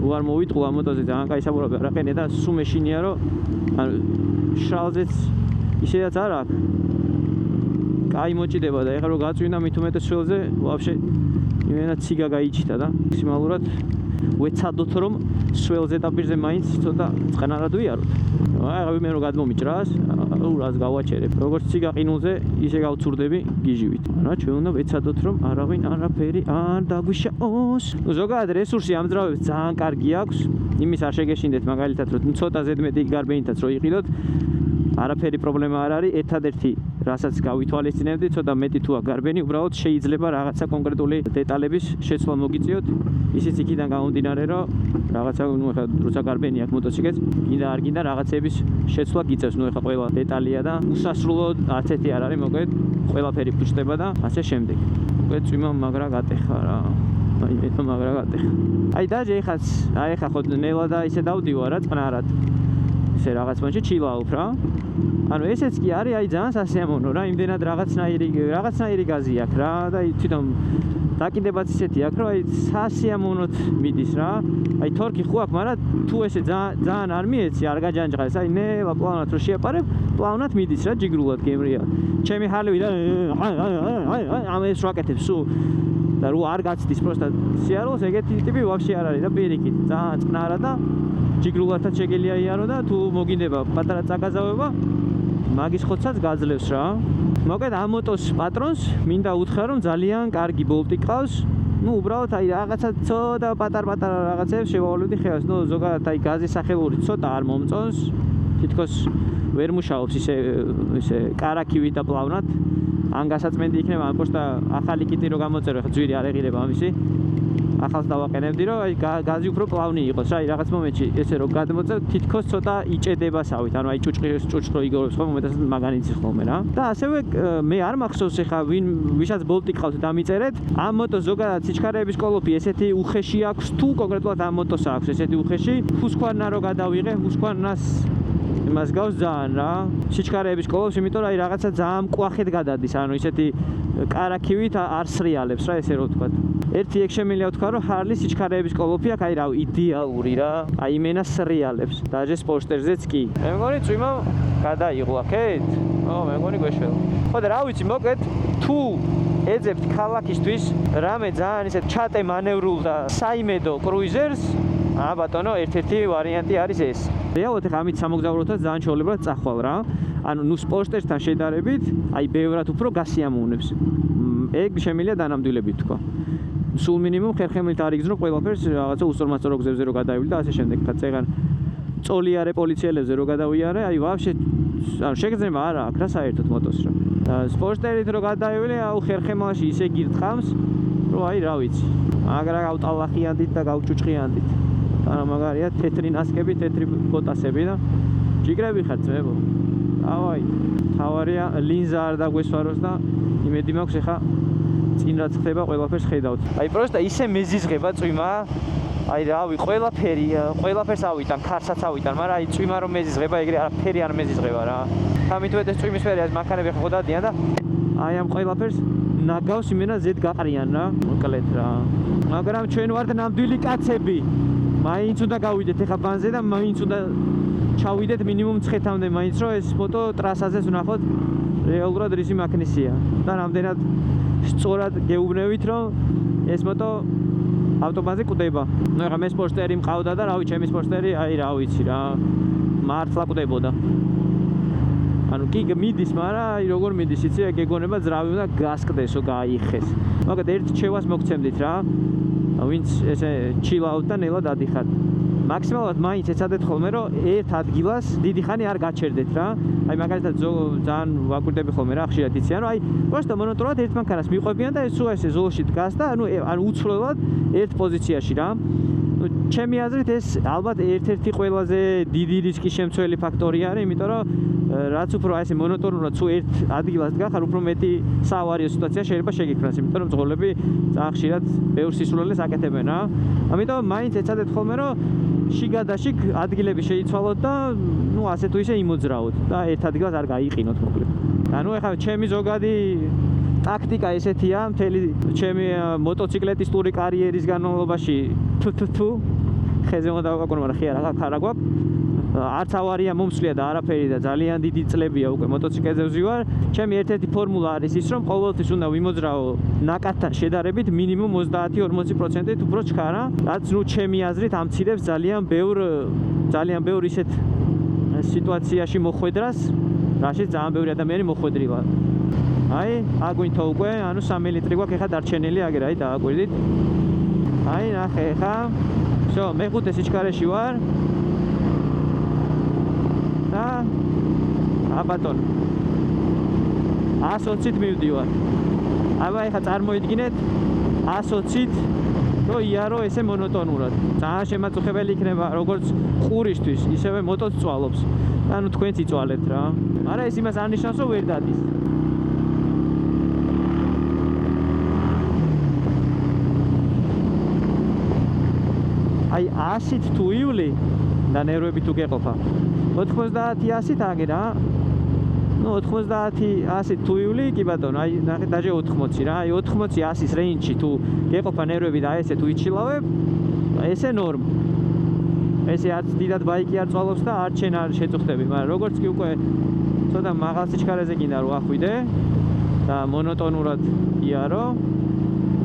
უარ მოვიტყვა ამ მოტოზე ძალიან კაი საბურავები არ აყენე და სულ მეშინია რომ ანუ შალზეც ისედაც არ აქვს. კაი მოჭიდება და ეხლა რომ გაწვინდა მით უმეტეს შველზე, ვაფშე იმენა ციგა გაიჩიტა და მაქსიმალურად ვეცადოთ რომ სველზე დაპირზე მაინც ცოტა წყნარად ვიაროთ. აი მე რომ გადმომიჭრას, რას გავაჩერებ. როგორც ციგა ყინულზე ისე გავცურდები გიჟივით. რა ჩვენ უნდა ვეცადოთ რომ არავინ არაფერი არ დაგვიშაოს. ნუ ზოგადად რესურსი ამძრავებს ძალიან კარგი აქვს. იმის არ შეგეშინდეთ მაგალითად რომ ცოტა ზედმეტი გარბენითაც რო იყიდოთ. არაფერი პრობლემა არ არის. ერთადერთი რასაც გავითვალისწინებდი, ცოტა მეტი თუ აგარბენი, უბრალოდ შეიძლება რაღაცა კონკრეტული დეტალების შეცვლა მოგიწიოთ. ისიც იქიდან გამომდინარე, რომ რაღაცა ნუ ეხლა როცა გარბენი აქვს მოტოციკლს, კიდე არ გინდა რაღაცების შეცვლა გიწევს. ნუ ეხლა ყველა დეტალია და უსასრულო არც ერთი არ არის, მოკლედ ყველაფერი ფუჭდება და ასე შემდეგ. მოკლედ წვიმა მაგრა გატეხა რა. აი მე მაგრა გატეხა. აი დაჟე ეხლა ხო ნელა და ისე დავდივარ რა წყნარად. ისე რაღაც მომენტში ჩილაობ რა. ანუ ესეც კი არის აი ძალიან სასიამოვნო რა, იმდენად რაღაცნაირი გაზი აქვს რა და თვითონ დაკიდებაც ისეთი აქვს რომ აი სასიამოვნოთ მიდის რა. აი თორკი ხო აქვს, მაგრამ თუ ესე ძალიან არ მიეცი, არ გაჯანჯღალეს, აი ნელა პლანად რო შეაპარებ, პლანად მიდის რა, ჯიგრულად გემრია. ჩემი ხალივი და ამ ეს რაკეთებს სულ და რო არ გაცდის პროსტა სიარულს, ეგეთი ტიპი ვაფშე არ არის და პირიქით, ძალიან წყნარა და ჯიგრულადაც შეგელია იარო და თუ მოგინდება პატარა წაგაზავება, მაგის ხოცაც გაძლევს რა. მოკლედ ამ მოტოს პატრონს მინდა უთხრა რომ ძალიან კარგი ბოლტი ყავს. ნუ უბრალოდ აი რაღაცა ცოტა პატარ-პატარა რაღაცებს შევავლებდი ხელს. ნუ ზოგადად აი გაზის სახელური ცოტა არ მომწონს. თითქოს ვერ მუშაობს ისე კარაქივით და პლავნად. ან გასაწმენდი იქნება ან პოსტა ახალი კიტი რო გამოწერო, ხა ძვირი არ ეღირება ამისი. ახალს დავაყენებდი რომ აი გაზი უფრო პლავნი იყოს რა, აი რაღაც მომენტში ესე რომ გადმოწევ თითქოს ცოტა იჭედებასავით, ანუ აი ჭუჭრო იგორებს ხოლმე, უმეტესად მაგანიცი ხოლმე რა. და ასევე მე არ მახსოვს ეხა ვისაც ბოლტი ყავთ დამიწერეთ, ამ მოტოს ზოგადად სიჩქარეების კოლოფი ესეთი უხეში აქვს თუ კონკრეტულად ამ მოტოს აქვს ესეთი უხეში, ჰუსქვანა რო გადავიღე, ჰუსქვანას იმას გავს ძალიან რა. სიჩქარეების კოლოფს, იმიტომ რომ აი რაღაცა ძალიან მკვახეთ გადადის, ანუ ისეთი კარაქივით არ სრიალებს რა, ესე რომ ვთქვა. ერთი ეგ შემიძლია ვთქვა, რომ ჰარლის სიჩქარეების კოლოფი აქვს, აი რა, იდეალური რა. აი იმენა სრიალებს. დაჟე სპორტსტერზეც კი. მე მგონი წვიმა გადაიღო აქეთ. მე მგონი გვეშველა. ხო და რა ვიცი, მოკლედ თუ ეძებთ ქალაქისთვის რამე ძალიან ისე ჩატე მანევრულ და საიმედო კრუიზერს, ბატონო, ერთ-ერთი ვარიანტი არის ეს. რეალურად ეხა ამით სამოგზაუროთაც ძალიან ჩვეულებრივად წახვალ რა. ანუ ნუ სპორტსთან შედარებით, აი ბევრად უფრო გასიამოვნებს. ეგ შემიძლია დანამდვილებით თქვა. სულ მინიმუმ ხერხემლით არ იგზნო ყველაფერს რაღაცა უსწორმასწორო გზებზე რო გადაივლი და ასე შემდეგ. ხა წოლიარე პოლიციელებზე რო გადავიარე, აი ვაფშე ანუ შეგრძნება არა აქვს რა საერთოდ მოტოს რა. სპორტსტერით რო გადაივლი, აუ ხერხემლაში ისე გირთხამს, რომ აი რა ვიცი. მაგრა გავტალახიანდით და გავჭუჭყიანდით. და მაგარია თეთრი ნასკები, თეთრი ბოტასები და ჯიგრები ხარ ძმებო. ავაი, თავარია ლინზა არ დაგვესვაროს და იმედი მაქვს ეხა წინ რაც ხდება ყველაფერს ხედავთ. აი პროსტა ისე მეზიზღება წვიმა. აი რავი, ყველაფერს ავიტან, ქარსაც ავიტან, მაგრამ აი წვიმა რომ მეზიზღება, ეგრე არაფერი არ მეზიზღება რა. ამიტომაც ეს წვიმის ფერი არის მანქანები ხო დადიან და აი ამ ყველაფერს ნაგავს იმენა ზედ გაყრიან რა. მოკლედ რა. მაგრამ ჩვენ ვართ ნამდვილი კაცები. მაინც უნდა გავიდეთ ეხა ბანზე და მაინც უნდა ჩავიდეთ მინიმუმ ცხეთამდე მაინც რომ ეს მოტო ტრასაზე ვნახოთ რეალურად რისი მაქნისია და რამდენად სწორად გეუბნევით რომ ეს მოტო ავტობანზე კვდება. ნუ ეხა მე სპორტსტერი მყავდა და რავი ჩემი სპორტსტერი აი რა ვიცი რა მართლა კვდებოდა. ანუ კი მიდის, მაგრამ აი როგორ მიდის იცი ეგ ეგონება ძრავი უნდა გასკდესო, გააიხეს. მაგათ ერთ ჩევას მოგცემდით რა. ვინც ესე ჩილაუთ და ნელა დადიხართ. მაქსიმალურად მაინც ეცადეთ ხოლმე რომ ერთ ადგილას დიდი ხანი არ გაჩერდეთ რა. აი მაგალითად ძალიან ვაკვირდები ხოლმე რა ხშირად იციან რომ აი просто მონოტრონად ერთ მანქანას მიყვებიან და ეს უესე ზოლში დგას და ანუ უცვლელად ერთ პოზიციაში რა. ჩემი აზრით ეს ალბათ ერთ-ერთი ყველაზე დიდი რისკის შემცველი ფაქტორი არის, იმიტომ რომ რაც უფრო აი ესე მონოტონურად თუ ერთ ადგილას დგახარ, უფრო მეტი საავარიო სიტუაცია შეიძლება შეგიქმნას, იმიტომ რომ ძღოლები ძალიან ხშირად ბევრ სისულელეს აკეთებენ რა. ამიტომ მაინც ეცადეთ ხოლმე რომ შიგადაშიგ ადგილები შეიცვალოთ და ნუ ასე თუ ისე იმოძრავოთ და ერთ ადგილას არ გაიყინოთ მოკლედ. ანუ ეხლა ჩემი ზოგადი ტაქტიკა ესეთია მთელი ჩემი მოტოციკლეტისტური კარიერის განმავლობაში თუ ხეზე უნდა დავაკონო, მაგრამ ხი არა გვაქვს. არც ავარია მომსვლია და არაფერი და ძალიან დიდი წლებია უკვე მოტოციკლებზე ვზივარ. ჩემი ერთ-ერთი ფორმულა არის ის, რომ ყოველთვის უნდა ვიმოძრავო ნაკადთან შედარებით მინიმუმ 30-40% უფრო ჩქარა, რაც ნუ ჩემი აზრით ამცირებს ძალიან ბევრ ისეთ სიტუაციაში მოხვედრას, რაშიც ძალიან ბევრი ადამიანი მოხვედრილა. აი, აგვინთო უკვე, ანუ 3 ლიტრი გვაქვს ეხა დარჩენილი, აგერ აი დააკვირდით. აი, ნახე ეხა. всё, მეხუთე სიჩქარეში ვარ. და აბატონ 120-ით მივდივარ. აბა ეხა წარმოიდგინეთ 120-ით რომ იარო ესე მონოტონურად. ძალიან შემაწუხებელი იქნება როგორც ყურისთვის, ისევე მოტოც წვალობს. ანუ თქვენც იწვალეთ რა. არა ეს იმას არ ნიშნავს რომ ვერ დადის. აი 100-ით თუ ივლი და ნერვები თუ გეყოფა 90-100-ით აგერა. ნუ 90-100 თუ ივლი კი ბატონო, აი ნახე დაჟე 80 რა. აი 80-100-ის რეინჯში თუ გეყოფა ნერვები და ესე თუ იჩილავებ, ესე ნორმა. ესე არც დიდად ბაიკი არ წვალობს და არც შენ არ შეწუხდები, მაგრამ როგორც კი უკვე ცოტა მაღალ სიჩქარეზე გინდა რომ ახვიდე და მონოტონურად იარო,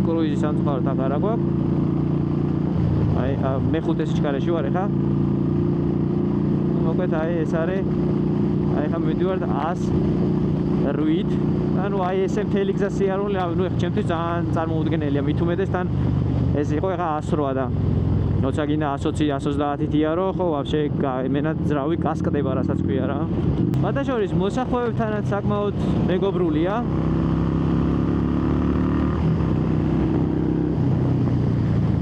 კრუიზი სამწუხაროდ აღარა გვაქვს. აი მეხუთე სიჩქარეში ვარ ეხა. მოკლედ აი ეს არის აი ხა მივიდივარ 108-ით. ანუ აი ესე მთელი გზა სიარული, ნუ ეხა ჩემთვის ძალიან წარმოუდგენელია. მით უმეტეს თან ეს იყო ეხა 108 და როცა გინდა 120-130-ით იარო, ხო ვაფშე მენად ძრავი გასკდება, რასაც ქვია რა. ბატაშორის მოსახლეობთანაც საკმაოდ მეგობრულია.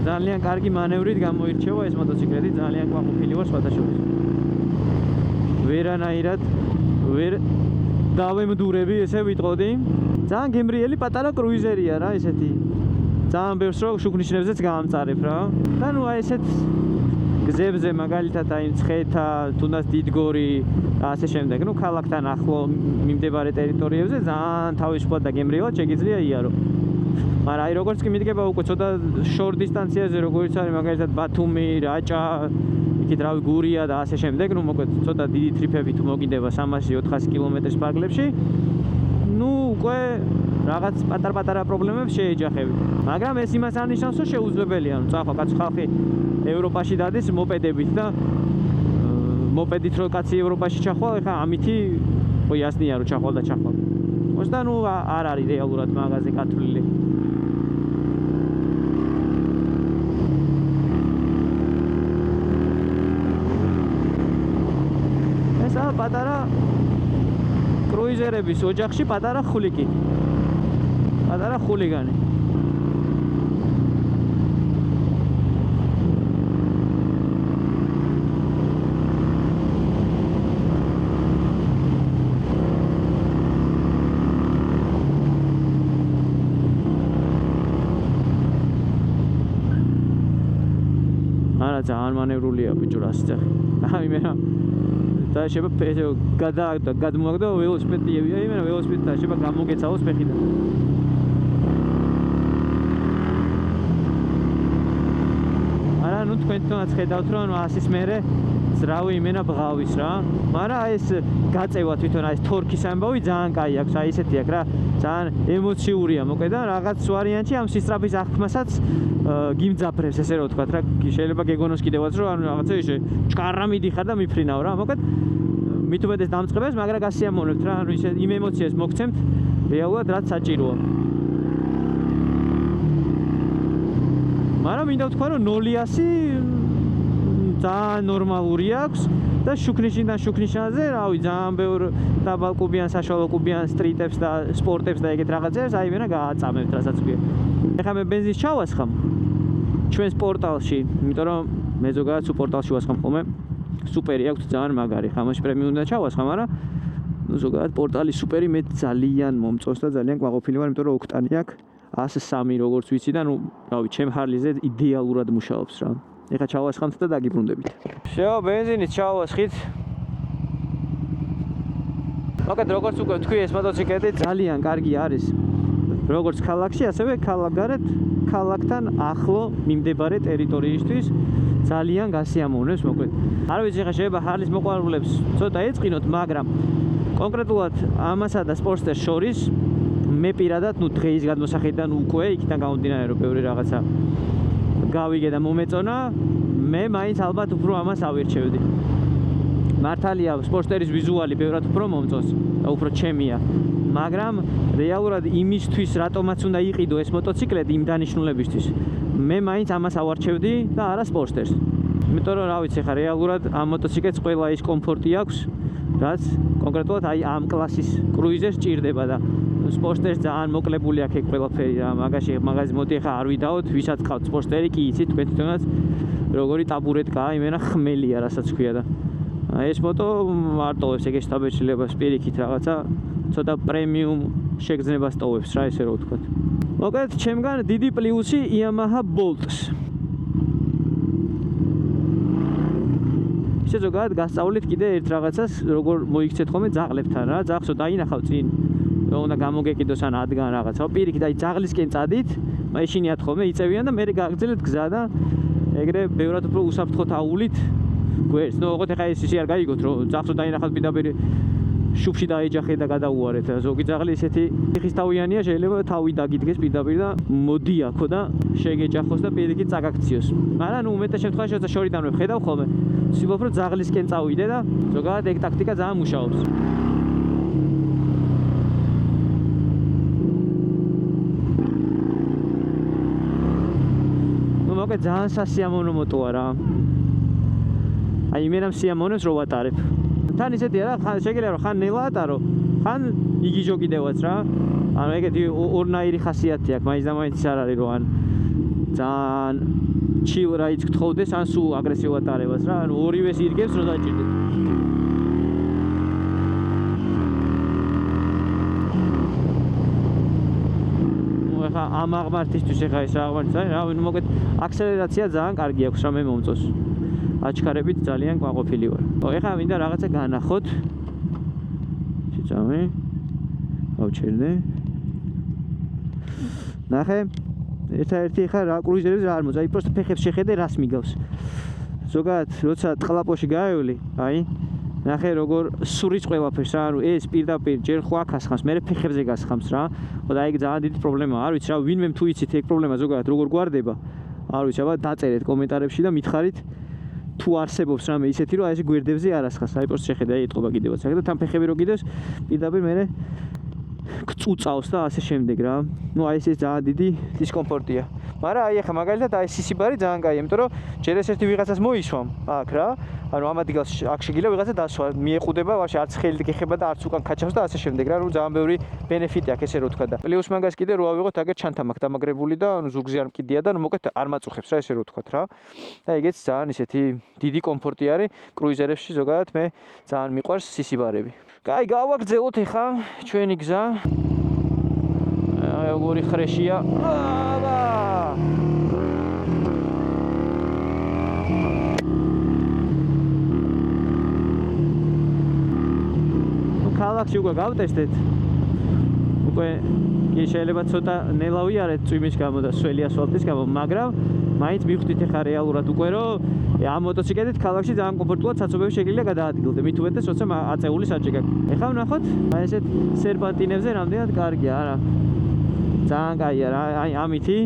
ძალიან კარგი მანევრით გამოირჩევა ეს მოტოციკლეტი, ძალიან კმაყოფილი ვარ სხვათაშორის. ვერანაირად ვერ დავემდურები, ესე ვიტყოდი. ძალიან გემრიელი პატარა კრუიზერია რა ესეთი. ძალიან ბევრს რო შუქნიშნებზეც გაამწარებ რა. და ნუ აი ესეთ გზებზე მაგალითად აი მცხეთა, თუნდაც დიდგორი და ასე შემდეგ. ნუ ქალაქთან ახლო მიმდებარე ტერიტორიებზე ძალიან თავისუფლად და გემრიელად შეგიძლია იარო. მაგრამ აი როგორც კი მიდგება უკვე ცოტა შორტ დისტანციაზე, როგორც არის მაგალითად ბათუმი, რაჭა, იქით რავი გურია და ასე შემდეგ, ნუ მოკლედ ცოტა დიდი ტრიფები თუ მოგინდება 300-400 კილომეტრის ფარგლებში, ნუ უკვე რაღაც პატარ-პატარა პრობლემებს შეეჯახებით. მაგრამ ეს იმას არ ნიშნავს, რომ შეუძლებელია, ანუ წახვა კაცი ხალხი ევროპაში დადის მოპედებით და მოპედით რო კაცი ევროპაში ჩახვალ, ეხა ამითი ხო იასნია რომ ჩახვალ და ჩახვალ. ოსდა ნუ არ არის რეალურად მაღაზე გათვლილი. ესა პატარა კრუიზერების ოჯახში პატარა ხულიკი. პატარა ხულიგანი. ძალიან მანევრულია ბიჭო რას წერე. აი მე და შეიძლება გადმოგდა ველოსიპედიები, აი მე ველოსიპედთან შეიძლება გამოგეცალოს ფეხიდან. არა, ნუ თქვენთანაც ხედავთ რომ 100-ის მერე ძრავი იმენა ბღავის რა. მაგრამ აი ეს გაწევა თვითონ აი ეს თორქის ამბავი ძალიან კაი აქვს, აი ესეთი აქვს რა. ძალიან ემოციურია მოკლედ და რაღაც ვარიანტი ამ სისწრაფის აღქმასაც გიმძაფრებს ესე რომ ვთქვათ რა. შეიძლება გეგონოს კიდევაც რომ ანუ რაღაცა ისე ჭკარა მიდიხარ და მიფრინავ რა. მოკლედ მით უმეტეს დამწყებებს, მაგრამ გასიამოვნებთ რა. ანუ ისე იმ ემოციას მოგცემთ რეალურად რაც საჭიროა. მაგრამ მინდა ვთქვა რომ 0-100 ძალიან ნორმალური აქვს და შუქნიშიდან შუქნიშანზე, რავი, ძალიან ბევრ დაბალკუბიან, საშუალო კუბიან სტრიტებს და სპორტებს და ეგეთ რაღაცებს აი მენა გააწამებთ, რასაც ქვია. ეხლა მე ბენზინს ჩავასხამ ჩვენს პორტალში, იმიტომ რომ მე ზოგადად სუ პორტალში ვასხამ ხოლმე. სუპერი აქვს ძალიან მაგარი. ხამაში პრემიუმი და ჩავასხამ, მაგრამ ზოგადად პორტალი სუპერი მე ძალიან მომწონს და ძალიან ყვაყოფილი ვარ, იმიტომ რომ ოქტანი აქვს 103 როგორც ვიცი და ნუ რავი, ჩემ ჰარლიზე იდეალურად მუშაობს რა. ეხლა ჩავასხამთ და დაგიბრუნდებით. შეო, ბენზინით ჩავასხით. მოკლედ როგორც უკვე თქვი, ეს მოტოციკლეტი ძალიან კარგი არის. როგორც ქალაქში, ასევე ქალაქგარეთ, ქალაქთან ახლო მიმდებარე ტერიტორიისთვის ძალიან გასიამოვნებს მოკლედ. არ ვიცი ხა შეიძლება ჰარლის მოყვარულებს ცოტა ეწყინოთ, მაგრამ კონკრეტულად ამასა და სპორტსტერს შორის მე პირადად ნუ დღეის გადმოსახედიდან უკვე იქიდან გამომდინარე რომ ბევრი რაღაცა გავიგე და მომეწონა, მე მაინც ალბათ უფრო ამას ავირჩევდი. მართალია სპორტსტერის ვიზუალი ბევრად უფრო მომწონს და უფრო ჩემია, მაგრამ რეალურად იმისთვის რატომაც უნდა იყიდო ეს მოტოციკლეტი იმ დანიშნულებისთვის, მე მაინც ამას ავარჩევდი და არა სპორტსტერს. იმიტომ რომ რა ვიცი ხა რეალურად ამ მოტოციკლეტს ყველა ის კომფორტი აქვს, რაც კონკრეტულად აი ამ კლასის კრუიზერს ჭირდება და სპორტსტერს ძალიან მოკლებული აქვს ეგ ყველაფერი რა. მაგაზე მოდი ხა არ ვიდაოთ, ვისაც ყავთ სპორტსტერი, კი იცით თქვენ თვითონაც როგორი ტაბურეტკაა, იმენა ხმელია, რასაც ქვია და ეს მოტო არტოვებს ეგ შტაბეჭდილებას პირიქით რაღაცა ცოტა პრემიუმ შეგრძნებას ტოვებს რა, ესე რომ ვთქვათ. მოკლედ ჩემგან დიდი პლუსი Yamaha Bolt-ს. ისე ზოგადად გასწავლით კიდე ერთ რაღაცას, როგორ მოიქცეთ ხოლმე ძაღლებთან რა. ძაღლსო დაინახავ წინ უნდა გამოგეკიდოს ან ადგან რაღაცა. პირიქით აი ძაღლისკენ წადით, მაშინიათ ხოლმე იწევიან და მე გაგრძელეთ გზა და ეგრე ბევრად უფრო უსაფრთხოდ აულით გვერდს. ნუ ოღონდ ეხა ეს ისე არ გაიგოთ რომ ძაღლსო დაინახავთ პირდაპირ შუბში დაეჯახეთ და გადაუარეთ. ზოგი ძაღლი ისეთი ხისთავიანია, შეიძლება თავი დაგიდგეს პირდაპირ და მოდიაქო და შეგეჯახოს და პირიქით წაგაქციოს. მაგრამ ნუ უმეტეს შემთხვევაში როცა შორიდანვე ხედავ ხოლმე, ვცდილობ რომ ძაღლისკენ წავიდე და ზოგადად ეგ ტაქტიკა ძალიან მუშაობს. მოკლედ ძალიან სასიამოვნო მოტოა რა. აი მე რამ სიამოვნებს რო ვატარებ. თან ისეთია რა, ხან შეგიძლია რომ ხან ნელა ატარო, ხან იგიჟო კიდევაც რა. ანუ ეგეთი ორნაირი ხასიათი აქვს, მაინც და მაინც არ არის რომ ან ძალიან chill rides გთხოვდეს, ან სულ აგრესიულად ატარებას რა. ანუ ორივეს ირგებს რო დაჭირდეთ. ხა ამ აღმართისთვის ეხა ეს აღმართი არის რა, მოკლედ აქსელერაცია ძალიან კარგი აქვს რა, მე მომწონს. აჩქარებით ძალიან ყვაყოფილი ვარ. ეხა მინდა რაღაცა განახოთ. შეწამე. ავჩერდე. ნახე. ერთადერთი ხა რა კრუიზერებს რა არ მოწა, აი პროსტ ფეხებს შეხედე რას მიგავს. ზოგადად როცა ტყლაპოში გაევლი, აი ნახე როგორ სურიც ყველაფერს რა, ანუ ეს პირდაპირ ჯერ ხო აქ ასხამს, მე ფეხებზე გასხამს რა. და ეგ ძალიან დიდი პრობლემაა. არ ვიცი რა, ვინმე თუ იცით ეგ პრობლემა ზოგადად როგორ გვარდება. არ ვიცი, აბა დაწერეთ კომენტარებში და მითხარით თუ არსებობს რამე ისეთი, რომ აი ეს გვერდებზე არასხას, აი პოსტ შეხედა, ეტყობა კიდევაც. და თან ფეხები რო გიდევს, პირდაპირ მე გწუწავს და ასე შემდეგ რა. ნუ აი ეს ძალიან დიდი დისკომფორტია. მაგრამ აი ახლა მაგალითად აი სისიბარი ძალიან კაია, იმიტომ რომ ჯერ ეს ერთი ვიღაცას მოისვამ აქ რა. ანუ ამ ადგილას აქ შეგიძლია ვიღაცა დასვა, მიეყუდება, ვაში არც ხელით გეხება და არც უკან ქაჩავს და ასე შემდეგ რა. ნუ ძალიან ბევრი ბენეფიტი აქვს ესე რო თქვა და. პლუს მაგას კიდე რო ავიღოთ აგერ ჩანთა მაქვს დამაგრებული და ანუ ზურგზე არ მკიდია და ნუ მოკლედ არ მაწუხებს რა ესე რო თქვა რა. და ეგეც ძალიან ისეთი დიდი კომფორტი არის კრუიზერებში ზოგადად მე ძალიან მიყვარს სისიბარები. კაი, გავაგრძელოთ ეხა ჩვენი გზა. აი როგორი ხრეშია. ნუ ქალაქში უკვე გავტესტეთ. უკვე კი შეიძლება ცოტა ნელა ვიარეთ წვიმის გამო და სველი ასფალტის გამო, მაგრამ მაინც მივხვდით ეხა რეალურად უკვე რომ ამ მოტოციკლით ქალაქში ძალიან კომფორტულად საცობები შეგიძლია გადაადგილდე. მით უმეტეს როცა აწეული საჭე გაქვს. ეხლა ვნახოთ, აი ესეთ სერპანტინებზე რამდენად კარგია არა. ძალიან კაია რა, აი ამითი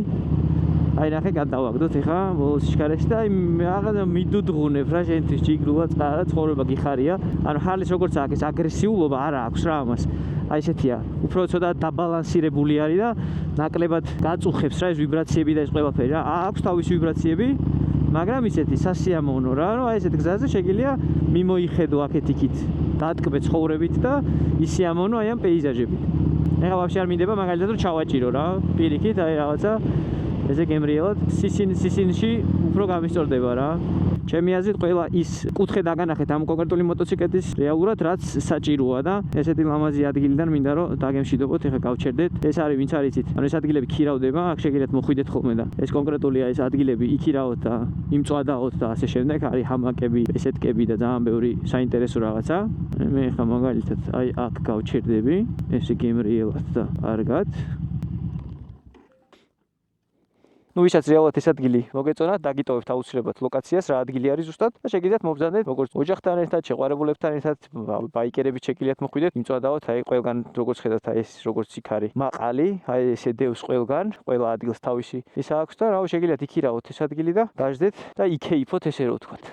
აი ნახე გადავაგდოთ ეხა ბოლოს შეკარეს და აი აღარ მიდუდღუნებ რა შენთვის ჯიგრულად წყარა ცხოვრება გიხარია. ანუ ხალის როგორც აქვს ეს აგრესიულობა არა აქვს რა ამას. აი ესეთია, უფრო ცოტა დაბალანსირებული არის და ნაკლებად გაწუხებს რა ეს ვიბრაციები და ეს ყველაფერი რა. აქვს თავისი ვიბრაციები, მაგრამ ისეთი სასიამოვნო რა, რომ აი ესეთ გზაზე შეგიძლია მიმოიხედო აქეთ-იქით, დატკბე ცხოვრებით და ისიამოვნო აი ამ პეიზაჟებით. ეხლა ვაფშე არ მინდება მაგალითად რომ ჩავაჭირო რა, პირიქით აი რაღაცა ესე გემრიელად სისინში უფრო გამისწორდება რა. ჩემი აზრით ყველა ის კუთხე დაგანახეთ ამ კონკრეტული მოტოციკლის რეალურად რაც საჭიროა და ესეთი ლამაზი ადგილიდან მინდა რომ დაგემშვიდობოთ, ეხლა გავჩერდეთ. ეს არის ვინც არ იცით, ანუ ეს ადგილები ქირავდება, აქ შეგიძლიათ მოხვიდეთ ხოლმე და ეს კონკრეტულია ეს ადგილები იქირავოთ და იმწვადაოთ და ასე შემდეგ, არის ჰამაკები, ესეთკები და ძალიან ბევრი საინტერესო რაღაცა. მე ეხლა მაგალითად აი აქ გავჩერდები, ესე გემრიელად და კარგად. ნუ ვისაც რეალურად ეს ადგილი მოგეწონათ, დაგიტოვებთ აუცილებლად ლოკაციას, რა ადგილი არის ზუსტად და შეგიძლიათ მობრძანდეთ როგორც ოჯახთან ერთად, შეყვარებულებთან ერთად, ბაიკერებით შეგიძლიათ მოხვიდეთ, იმწვადაოთ, აი ყველგან როგორც ხედავთ, აი ეს როგორც იქ არის მაყალი, აი ესე დევს ყველგან, ყველა ადგილს თავისი ის აქვს და რავი შეგიძლიათ იქირავოთ ეს ადგილი და დაждეთ და იქეიფოთ ესე რო ვთქვათ.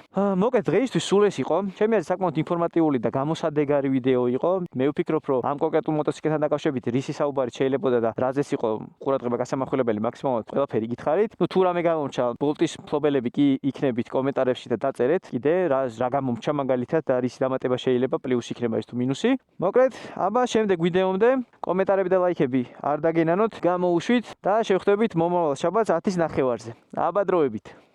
მოკლედ დღეისთვის სულ ეს იყო. ჩემი აზრით საკმაოდ ინფორმატიული და გამოსადეგარი ვიდეო იყო. მე ვფიქრობ, რომ ამ კონკრეტულ მოტოციკლებთან დაკავშირებით რისი საუბარი შეიძლებოდა და რაზეც იყო ყურადღება გასამახვილებელი მაქსიმალურად ყველაფერი გითხარით. ნუ თუ რამე გამომჩა, ბოლტის მფლობელები კი იქნებით კომენტარებში და დაწერეთ კიდე რა გამომჩა მაგალითად და რის დამატება შეიძლება, პლუს იქნება ის თუ მინუსი. მოკლედ, აბა შემდეგ ვიდეომდე კომენტარები და ლაიქები არ დაგენანოთ, გამოუშვით და შევხვდებით მომავალ შაბათს 10:30-ზე. აბა დროებით.